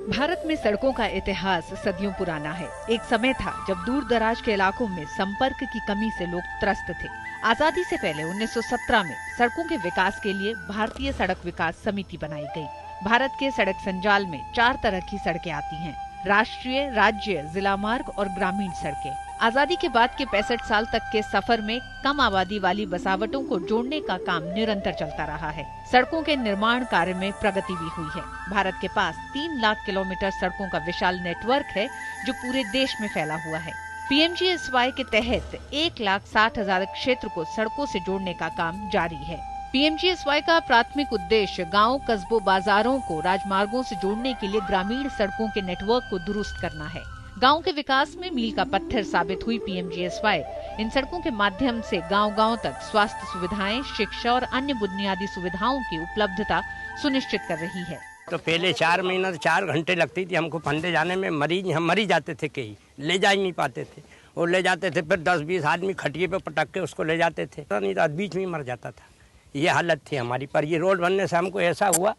भारत में सड़कों का इतिहास सदियों पुराना है। एक समय था जब दूर दराज के इलाकों में संपर्क की कमी से लोग त्रस्त थे। आजादी से पहले 1917 में सड़कों के विकास के लिए भारतीय सड़क विकास समिति बनाई गई। भारत के सड़क संजाल में 4 तरह की सड़कें आती हैं: राष्ट्रीय, राज्य, जिला मार्ग और ग्रामीण सड़कें। आजादी के बाद के 65 साल तक के सफर में कम आबादी वाली बसावटों को जोड़ने का काम निरंतर चलता रहा है। सड़कों के निर्माण कार्य में प्रगति भी हुई है। भारत के पास 3 लाख किलोमीटर सड़कों का विशाल नेटवर्क है, जो पूरे देश में फैला हुआ है। PMGSY के तहत 1,60,000 क्षेत्र को सड़कों से जोड़ने का काम जारी है। PMGSY का प्राथमिक उद्देश्य गांव, कस्बों, बाजारों को राजमार्गों से जोड़ने के लिए ग्रामीण सड़कों के नेटवर्क को दुरुस्त करना है। गांव के विकास में मील का पत्थर साबित हुई PMGSY इन सड़कों के माध्यम से गांव-गांव तक स्वास्थ्य सुविधाएं, शिक्षा और अन्य बुनियादी सुविधाओं की उपलब्धता सुनिश्चित कर रही है। तो पहले 4 महीना 4 घंटे लगती थी हमको फंदे जाने में। हम मरी जाते थे, कहीं ले जा ही नहीं पाते थे। और ले जाते थे, फिर 10-20 आदमी खटिए पे पटक के उसको ले जाते थे, नहीं तो बीच में मर जाता था। ये हालत थी हमारी। पर ये रोड बनने से हमको ऐसा हुआ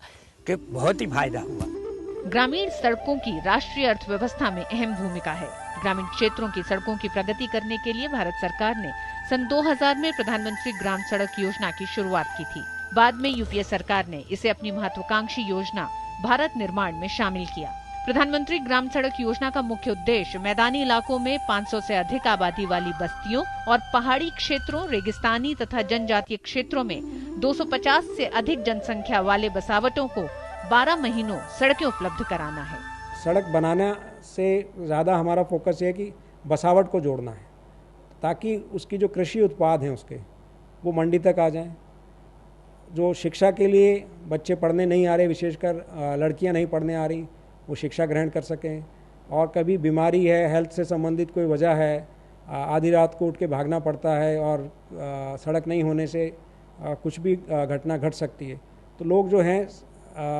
कि बहुत ही फायदा हुआ। ग्रामीण सड़कों की राष्ट्रीय अर्थव्यवस्था में अहम भूमिका है। ग्रामीण क्षेत्रों की सड़कों की प्रगति करने के लिए भारत सरकार ने सन 2000 में प्रधानमंत्री ग्राम सड़क योजना की शुरुआत की थी। बाद में UPA सरकार ने इसे अपनी महत्वाकांक्षी योजना भारत निर्माण में शामिल किया। प्रधानमंत्री ग्राम सड़क योजना का मुख्य उद्देश्य मैदानी इलाकों में 500 से अधिक आबादी वाली बस्तियों और पहाड़ी क्षेत्रों, रेगिस्तानी तथा जनजातीय क्षेत्रों में 250 से अधिक जनसंख्या वाले बसावटों को 12 महीनों सड़कें उपलब्ध कराना है। सड़क बनाने से ज़्यादा हमारा फोकस है कि बसावट को जोड़ना है, ताकि उसकी जो कृषि उत्पाद हैं उसके वो मंडी तक आ जाएं। जो शिक्षा के लिए बच्चे पढ़ने नहीं आ रहे, विशेषकर लड़कियां नहीं पढ़ने आ रही, वो शिक्षा ग्रहण कर सकें। और कभी बीमारी है, हेल्थ से संबंधित कोई वजह है, आधी रात को उठ के भागना पड़ता है और सड़क नहीं होने से कुछ भी घटना घट सकती है, तो लोग जो हैं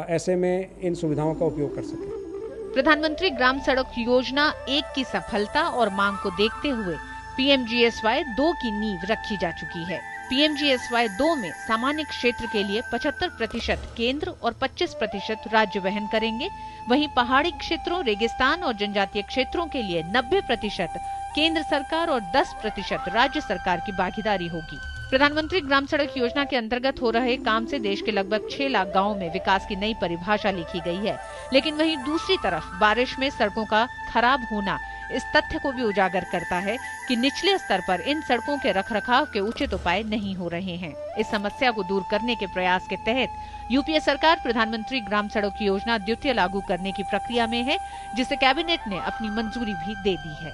ऐसे में इन सुविधाओं का उपयोग कर सकें। प्रधानमंत्री ग्राम सड़क योजना 1 की सफलता और मांग को देखते हुए PMGSY 2 की नींव रखी जा चुकी है। PMGSY 2 में सामान्य क्षेत्र के लिए 75% केंद्र और 25% राज्य वहन करेंगे। वहीं पहाड़ी क्षेत्रों, रेगिस्तान और जनजातीय क्षेत्रों के लिए 90% केंद्र सरकार और 10% राज्य सरकार की भागीदारी होगी। प्रधानमंत्री ग्राम सड़क योजना के अंतर्गत हो रहे काम से देश के लगभग 6 लाख गाँवों में विकास की नई परिभाषा लिखी गई है। लेकिन वहीं दूसरी तरफ बारिश में सड़कों का खराब होना इस तथ्य को भी उजागर करता है कि निचले स्तर पर इन सड़कों के रखरखाव के उचित उपाय नहीं हो रहे हैं। इस समस्या को दूर करने के प्रयास के तहत UPA सरकार प्रधानमंत्री ग्राम सड़क योजना द्वितीय लागू करने की प्रक्रिया में है, जिसे कैबिनेट ने अपनी मंजूरी भी दे दी है।